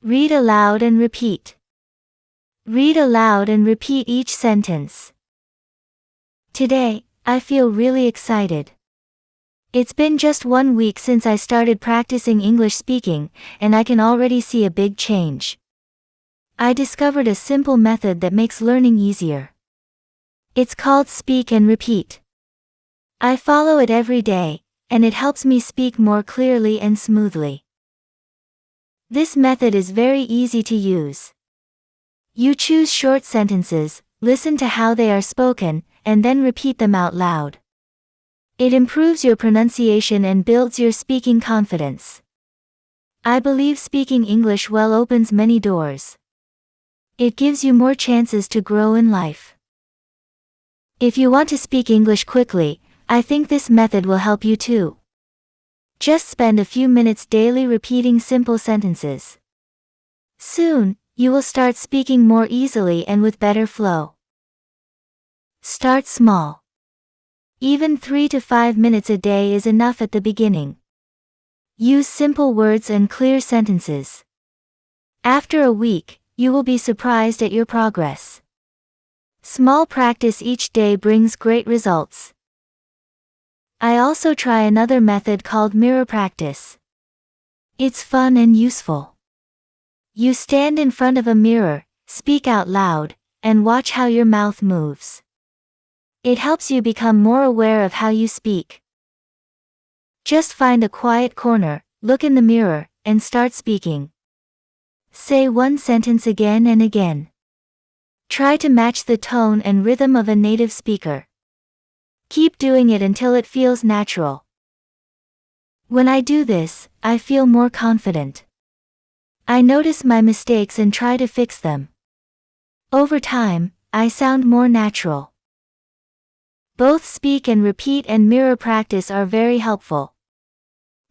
Read aloud and repeat. Read aloud and repeat each sentence. Today, I feel really excited. It's been just 1 week since I started practicing English speaking, and I can already see a big change. I discovered a simple method that makes learning easier. It's called Speak and Repeat. I follow it every day, and it helps me speak more clearly and smoothly. This method is very easy to use. You choose short sentences, listen to how they are spoken, and then repeat them out loud. It improves your pronunciation and builds your speaking confidence. I believe speaking English well opens many doors. It gives you more chances to grow in life. If you want to speak English quickly, I think this method will help you too. Just spend a few minutes daily repeating simple sentences. Soon, you will start speaking more easily and with better flow. Start small. Even 3 to 5 minutes a day is enough at the beginning. Use simple words and clear sentences. After a week, you will be surprised at your progress. Small practice each day brings great results. I also try another method called mirror practice. It's fun and useful. You stand in front of a mirror, speak out loud, and watch how your mouth moves. It helps you become more aware of how you speak. Just find a quiet corner, look in the mirror, and start speaking. Say one sentence again and again. Try to match the tone and rhythm of a native speaker. Keep doing it until it feels natural. When I do this, I feel more confident. I notice my mistakes and try to fix them. Over time, I sound more natural. Both speak and repeat and mirror practice are very helpful.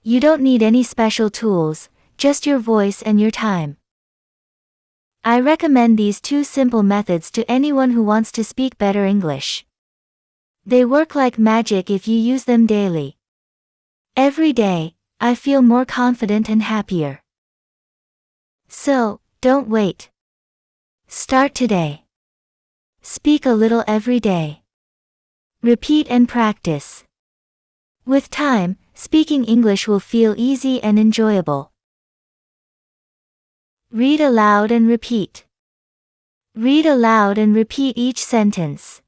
You don't need any special tools, just your voice and your time. I recommend these 2 simple methods to anyone who wants to speak better English. They work like magic if you use them daily. Every day, I feel more confident and happier. So, don't wait. Start today. Speak a little every day. Repeat and practice. With time, speaking English will feel easy and enjoyable. Read aloud and repeat. Read aloud and repeat each sentence.